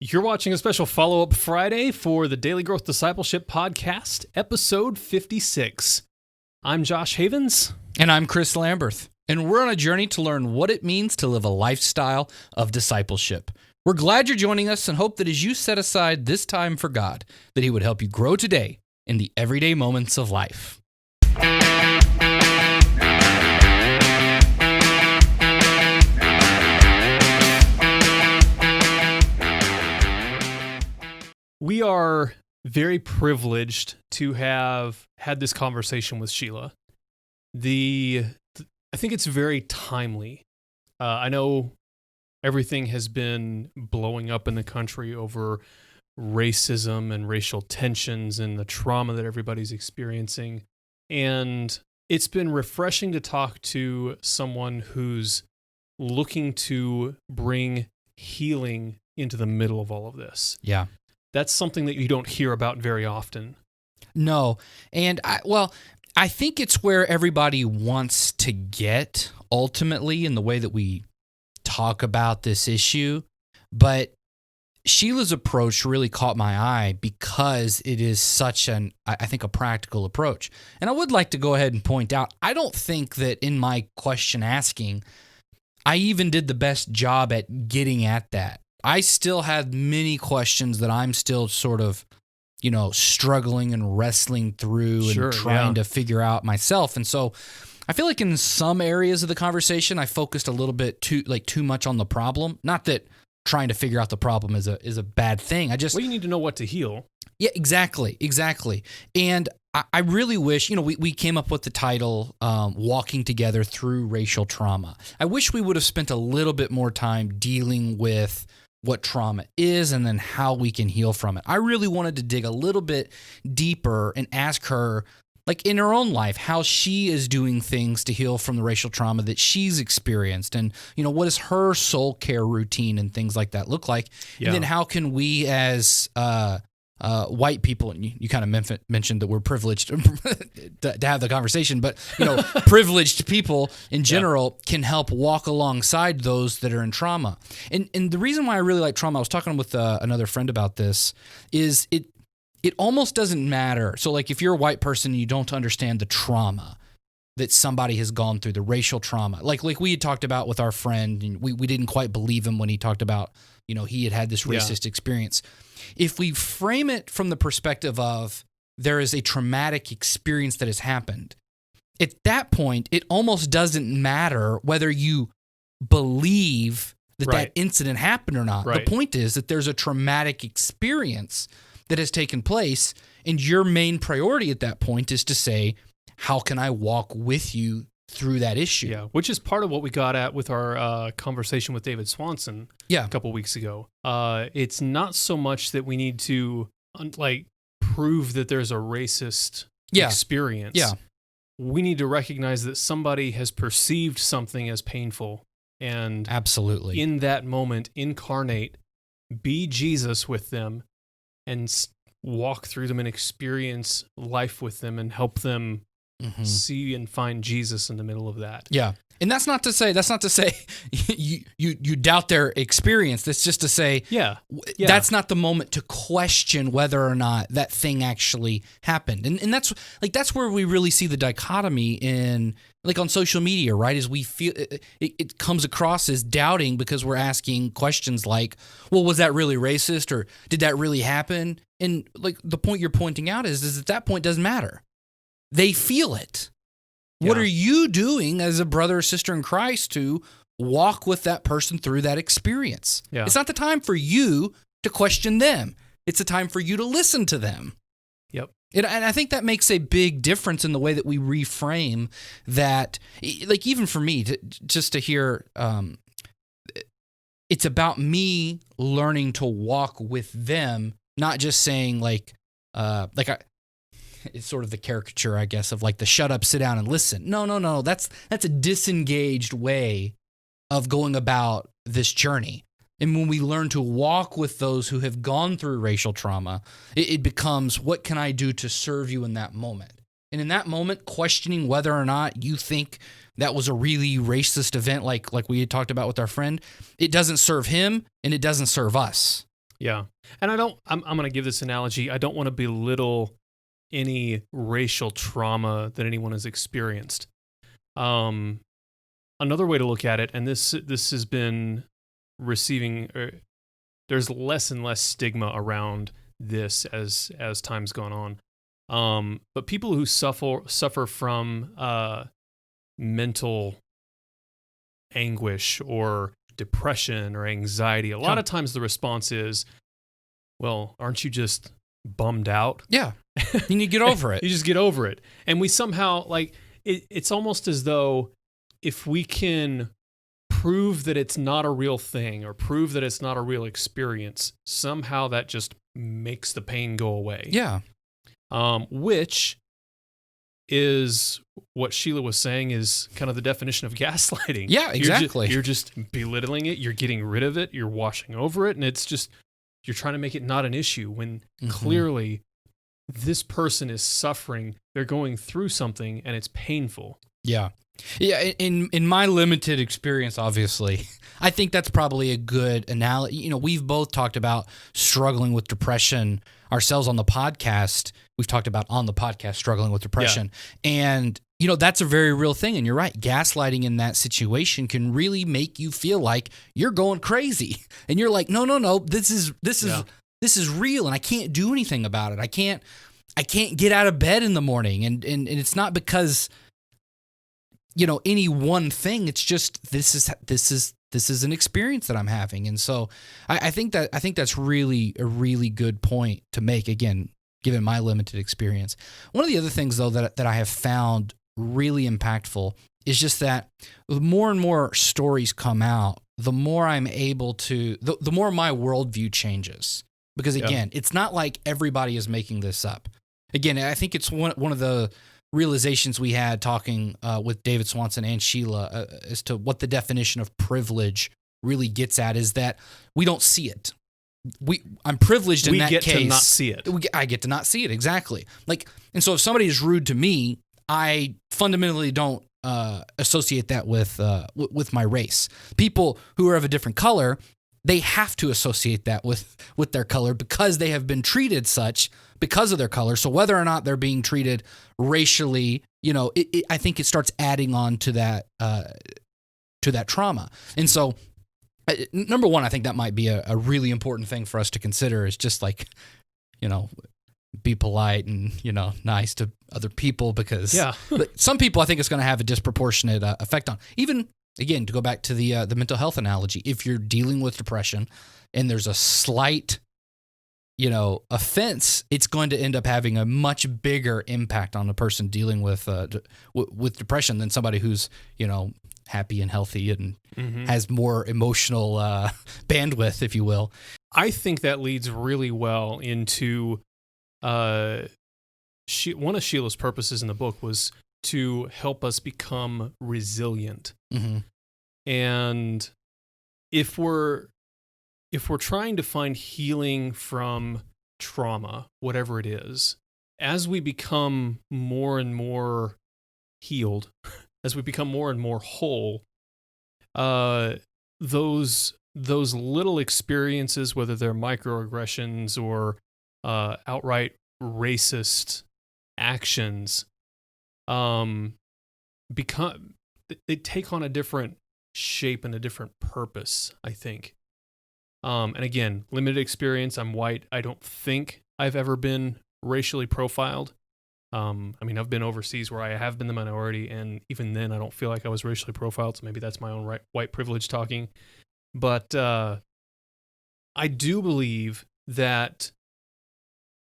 You're watching a special follow-up Friday for the Daily Growth Discipleship Podcast, episode 56. I'm Josh Havens. And I'm Chris Lamberth. And we're on a journey to learn what it means to live a lifestyle of discipleship. We're glad you're joining us and hope that as you set aside this time for God, that He would help you grow today in the everyday moments of life. We are very privileged to have had this conversation with Sheila. I think it's very timely. I know everything has been blowing up in the country over racism and racial tensions and the trauma that everybody's experiencing. And it's been refreshing to talk to someone who's looking to bring healing into the middle of all of this. Yeah. That's something that you don't hear about very often. No. And I think it's where everybody wants to get ultimately in the way that we talk about this issue. But Sheila's approach really caught my eye because it is such a practical approach. And I would like to go ahead and point out, I don't think that in my question asking, I even did the best job at getting at that. I still had many questions that I'm still sort of, struggling and wrestling through and trying to figure out myself. And so I feel like in some areas of the conversation, I focused a little bit too much on the problem. Not that trying to figure out the problem is a bad thing. You need to know what to heal. Yeah, exactly. And I really wish, we came up with the title, Walking Together Through Racial Trauma. I wish we would have spent a little bit more time dealing with what trauma is and then how we can heal from it. I really wanted to dig a little bit deeper and ask her, like in her own life, how she is doing things to heal from the racial trauma that she's experienced. And, what does her soul care routine and things like that look like? Yeah. And then how can we as white people, and you kind of mentioned that we're privileged to have the conversation, but privileged people in general can help walk alongside those that are in trauma. And the reason why I really like trauma, I was talking with another friend about this, is it almost doesn't matter. So like if you're a white person and you don't understand the trauma that somebody has gone through, the racial trauma, like we had talked about with our friend, and we didn't quite believe him when he talked about, he had this racist experience. If we frame it from the perspective of there is a traumatic experience that has happened, at that point, it almost doesn't matter whether you believe that incident happened or not. Right. The point is that there's a traumatic experience that has taken place, and your main priority at that point is to say, how can I walk with you through that issue? Yeah, which is part of what we got at with our conversation with David Swanson a couple weeks ago. It's not so much that we need to prove that there's a racist experience. Yeah. We need to recognize that somebody has perceived something as painful, and absolutely in that moment incarnate, be Jesus with them, and walk through them and experience life with them and help them see and find Jesus in the middle of that. Yeah. And that's not to say you doubt their experience. That's just to say that's not the moment to question whether or not that thing actually happened. And that's where we really see the dichotomy in on social media, right? As we feel it comes across as doubting because we're asking questions like, well, was that really racist, or did that really happen? And the point you're pointing out is at that point doesn't matter. They feel it. Yeah. What are you doing as a brother or sister in Christ to walk with that person through that experience? Yeah. It's not the time for you to question them. It's the time for you to listen to them. Yep. And I think that makes a big difference in the way that we reframe that. Even for me, just to hear, it's about me learning to walk with them, not just saying it's sort of the caricature, I guess, of the shut up, sit down, and listen. No. That's a disengaged way of going about this journey. And when we learn to walk with those who have gone through racial trauma, it becomes, what can I do to serve you in that moment? And in that moment, questioning whether or not you think that was a really racist event like we had talked about with our friend, it doesn't serve him and it doesn't serve us. Yeah. And I'm going to give this analogy. I don't want to belittle any racial trauma that anyone has experienced. Another way to look at it, and this has been receiving, there's less and less stigma around this as time's gone on. But people who suffer from mental anguish or depression or anxiety, a lot of times the response is, well, aren't you just bummed out? Yeah. And you get over it. You just get over it. And we somehow, like, it's almost as though if we can prove that it's not a real thing or prove that it's not a real experience, somehow that just makes the pain go away. Yeah. Which is what Sheila was saying is kind of the definition of gaslighting. Yeah, exactly. You're just belittling it. You're getting rid of it. You're washing over it. And it's just, you're trying to make it not an issue when clearly this person is suffering. They're going through something and it's painful. Yeah. Yeah, in my limited experience, obviously, I think that's probably a good analogy. You know, we've both talked about struggling with depression ourselves on the podcast. We've talked about on the podcast struggling with depression. Yeah. And, you know, that's a very real thing. And you're right. Gaslighting in that situation can really make you feel like you're going crazy. And you're like, no, this is real and I can't do anything about it. I can't get out of bed in the morning. And it's not because, you know, any one thing. It's just this is an experience that I'm having, and so I think that's really a really good point to make. Again, given my limited experience, one of the other things though that I have found really impactful is just that the more and more stories come out, the more I'm able to, the more my worldview changes. Because again, it's not like everybody is making this up. Again, I think it's one of the realizations we had talking with David Swanson and Sheila as to what the definition of privilege really gets at is that we don't see it. I'm privileged in that case. We get to not see it. I get to not see it, exactly. Like, and so if somebody is rude to me, I fundamentally don't associate that with my race. People who are of a different color, they have to associate that with their color because they have been treated such because of their color. So whether or not they're being treated racially, you know, I think it starts adding on to that trauma. And so, number one, I think that might be a really important thing for us to consider is just like, you know, be polite and, you know, nice to other people because some people I think it's going to have a disproportionate effect on. Even, again, to go back to the mental health analogy, if you're dealing with depression and there's a slight, you know, offense, it's going to end up having a much bigger impact on a person dealing with depression than somebody who's, you know, happy and healthy and has more emotional bandwidth, if you will. I think that leads really well into one of Sheila's purposes in the book was to help us become resilient. And if we're trying to find healing from trauma, whatever it is, as we become more and more healed, as we become more and more whole, those little experiences, whether they're microaggressions or outright racist actions, they take on a different shape and a different purpose, I think. And again, limited experience. I'm white. I don't think I've ever been racially profiled. I mean, I've been overseas where I have been the minority, and even then, I don't feel like I was racially profiled. So maybe that's my own white privilege talking. But I do believe that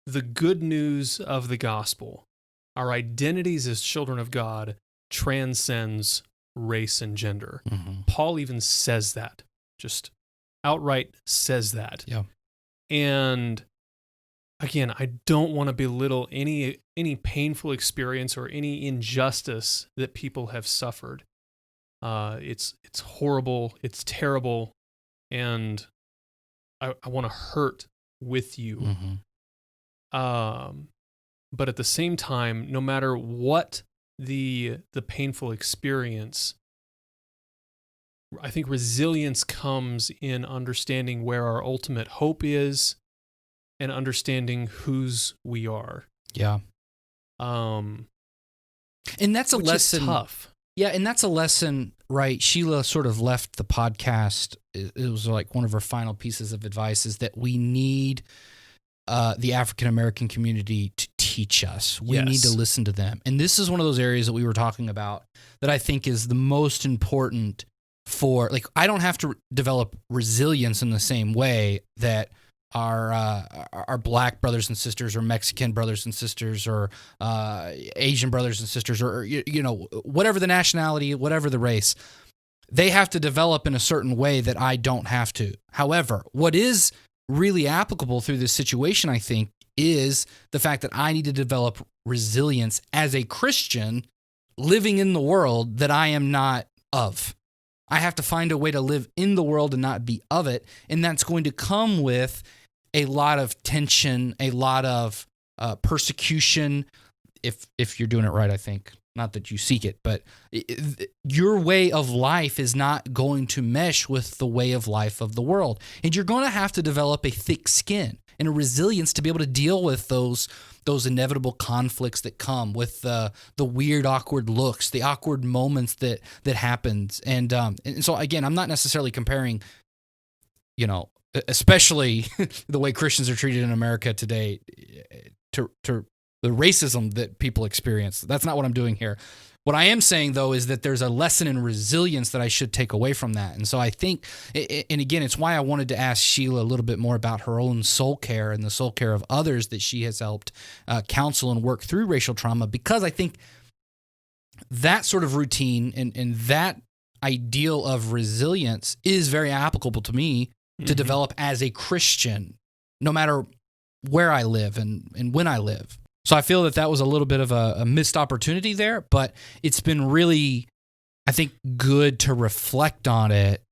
the good news of the gospel, our identities as children of God, transcends race and gender. Paul even says that, just outright says that. Yeah. And again, I don't want to belittle any painful experience or any injustice that people have suffered. It's horrible, it's terrible, and I want to hurt with you. But at the same time, no matter what the painful experience, I think resilience comes in understanding where our ultimate hope is and understanding whose we are. Yeah. And that's a which lesson. Is tough. Yeah, and that's a lesson, right? Sheila sort of left the podcast. It was like one of her final pieces of advice is that we need the African American community to teach us. We need to listen to them. And this is one of those areas that we were talking about that I think is the most important for, like, I don't have to develop resilience in the same way that our black brothers and sisters or Mexican brothers and sisters or Asian brothers and sisters or whatever the nationality, whatever the race, they have to develop in a certain way that I don't have to. However, what is really applicable through this situation, I think, is the fact that I need to develop resilience as a Christian living in the world that I am not of. I have to find a way to live in the world and not be of it, and that's going to come with a lot of tension, a lot of persecution, if you're doing it right, I think. Not that you seek it, but your way of life is not going to mesh with the way of life of the world. And you're going to have to develop a thick skin and a resilience to be able to deal with those inevitable conflicts that come with the weird, awkward looks, the awkward moments that happens. And so, again, I'm not necessarily comparing, especially the way Christians are treated in America today to the racism that people experience. That's not what I'm doing here. What I am saying, though, is that there's a lesson in resilience that I should take away from that. And so I think, and again, it's why I wanted to ask Sheila a little bit more about her own soul care and the soul care of others that she has helped counsel and work through racial trauma, because I think that sort of routine and that ideal of resilience is very applicable to me to develop as a Christian, no matter where I live and when I live. So I feel that was a little bit of a missed opportunity there, but it's been really, I think, good to reflect on it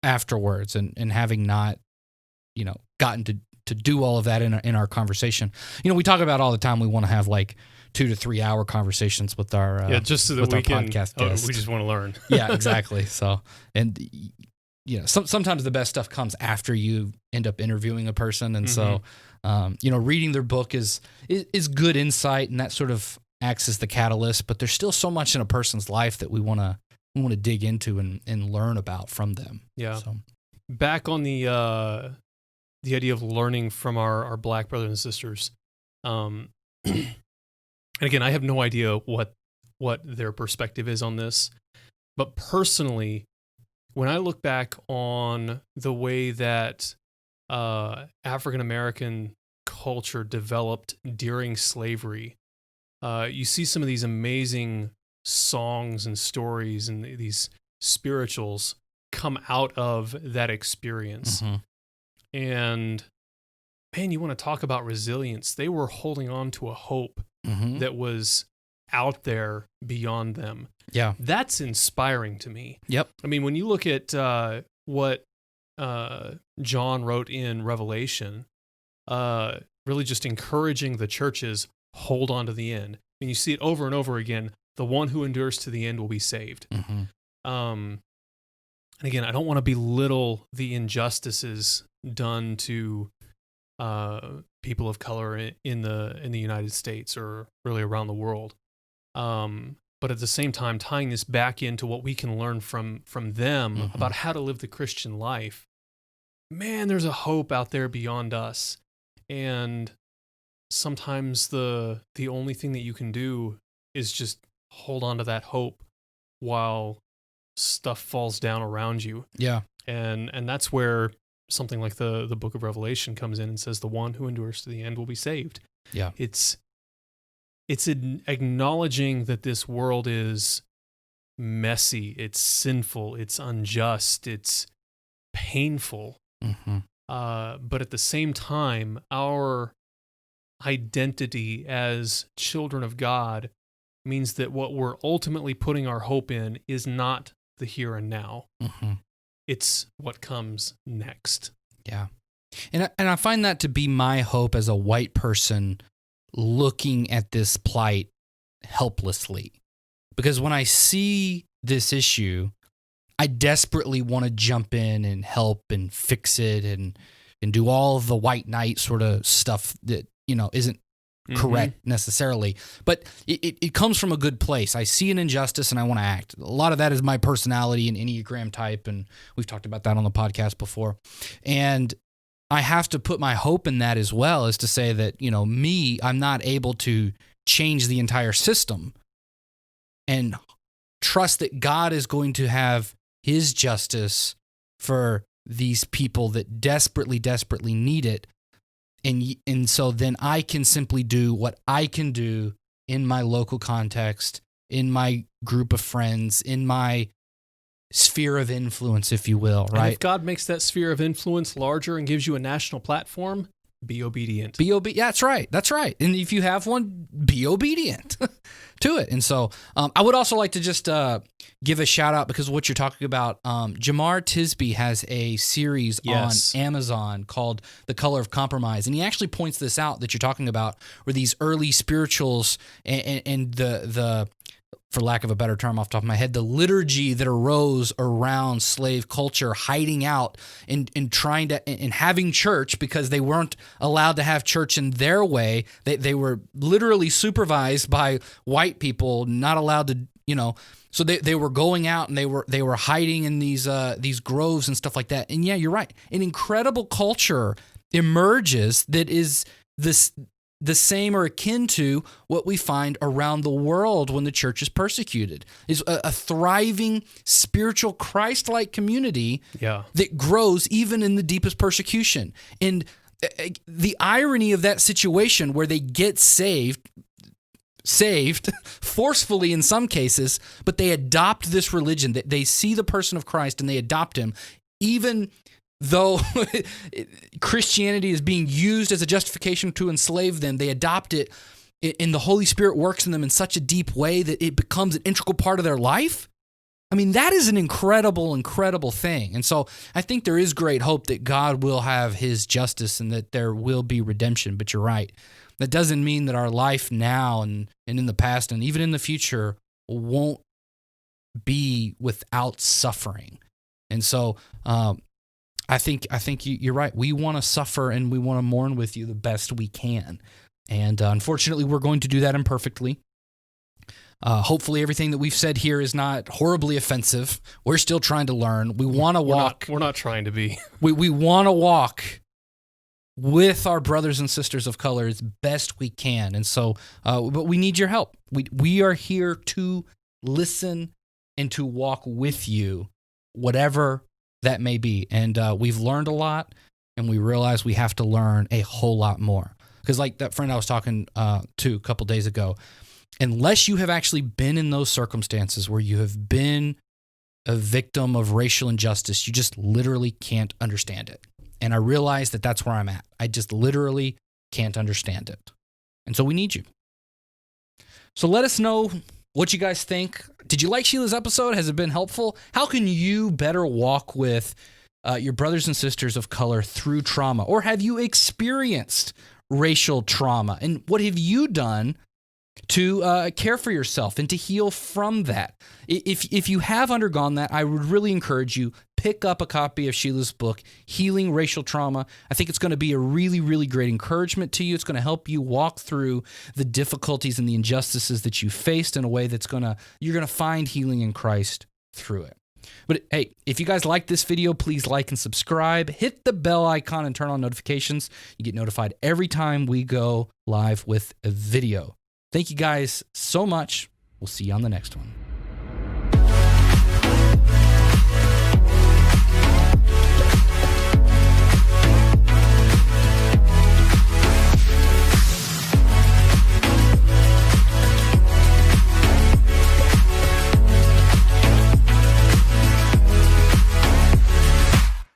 afterwards and having not, gotten to do all of that in our conversation. We talk about all the time we want to have like 2 to 3 hour conversations with our just so that we can podcast guests. We just want to learn. Yeah, exactly. So, and sometimes the best stuff comes after you end up interviewing a person, and so reading their book is good insight, and that sort of acts as the catalyst. But there's still so much in a person's life that we want to dig into and learn about from them. Yeah. So. Back on the idea of learning from our black brothers and sisters, and again, I have no idea what their perspective is on this, but personally, when I look back on the way that African American culture developed during slavery, you see some of these amazing songs and stories and these spirituals come out of that experience. And man, you want to talk about resilience. They were holding on to a hope that was out there beyond them. Yeah. That's inspiring to me. Yep. I mean, when you look at what John wrote in Revelation, really just encouraging the churches, hold on to the end. I mean, you see it over and over again. The one who endures to the end will be saved. And again, I don't want to belittle the injustices done to people of color in the United States or really around the world. But at the same time, tying this back into what we can learn from them about how to live the Christian life. Man, there's a hope out there beyond us. And sometimes the only thing that you can do is just hold on to that hope while stuff falls down around you. Yeah. And that's where something like the book of Revelation comes in and says the one who endures to the end will be saved. Yeah. It's acknowledging that this world is messy, it's sinful, it's unjust, it's painful. But at the same time, our identity as children of God means that what we're ultimately putting our hope in is not the here and now. It's what comes next. Yeah. And I find that to be my hope as a white person looking at this plight helplessly. Because when I see this issue, I desperately want to jump in and help and fix it and do all the white knight sort of stuff that, isn't correct necessarily. But it comes from a good place. I see an injustice and I want to act. A lot of that is my personality and Enneagram type, and we've talked about that on the podcast before. And I have to put my hope in that as well, as to say that, I'm not able to change the entire system, and trust that God is going to have his justice for these people that desperately, desperately need it. And so then I can simply do what I can do in my local context, in my group of friends, in my sphere of influence, if you will, right? And if God makes that sphere of influence larger and gives you a national platform, be obedient. Yeah, that's right. That's right. And if you have one, be obedient to it. And so I would also like to just give a shout out, because of what you're talking about. Jamar Tisby has a series on Amazon called The Color of Compromise. And he actually points this out that you're talking about, where these early spirituals and the for lack of a better term off the top of my head, the liturgy that arose around slave culture, hiding out and trying to and having church, because they weren't allowed to have church in their way. They were literally supervised by white people, not allowed to, so they were going out and they were hiding in these groves and stuff like that. And yeah, you're right. An incredible culture emerges that is the same or akin to what we find around the world when the church is persecuted. Is a thriving, spiritual, Christ-like community that grows even in the deepest persecution. And the irony of that situation, where they get saved forcefully in some cases, but they adopt this religion, that they see the person of Christ and they adopt him, even though Christianity is being used as a justification to enslave them. They adopt it, and the Holy Spirit works in them in such a deep way that it becomes an integral part of their life. I mean, that is an incredible, incredible thing. And so I think there is great hope that God will have his justice and that there will be redemption. But you're right. That doesn't mean that our life now and in the past and even in the future won't be without suffering. And so I think you're right. We want to suffer and we want to mourn with you the best we can. And unfortunately, we're going to do that imperfectly. Hopefully everything that we've said here is not horribly offensive. We're still trying to learn. We want to walk. We're not trying to be. We want to walk with our brothers and sisters of color as best we can. And so, but we need your help. We are here to listen and to walk with you, whatever that may be. And we've learned a lot, and we realize we have to learn a whole lot more. Because like that friend I was talking to a couple days ago, unless you have actually been in those circumstances where you have been a victim of racial injustice, you just literally can't understand it. And I realize that that's where I'm at. I just literally can't understand it. And so we need you. So let us know what you guys think. Did you like Sheila's episode? Has it been helpful? How can you better walk with your brothers and sisters of color through trauma? Or have you experienced racial trauma? And what have you done to care for yourself and to heal from that? If you have undergone that, I would really encourage you, pick up a copy of Sheila's book, Healing Racial Trauma. I think it's going to be a really, really great encouragement to you. It's going to help you walk through the difficulties and the injustices that you faced in a way that's you're going to find healing in Christ through it. But hey, if you guys like this video, please like and subscribe. Hit the bell icon and turn on notifications. You get notified every time we go live with a video. Thank you guys so much. We'll see you on the next one.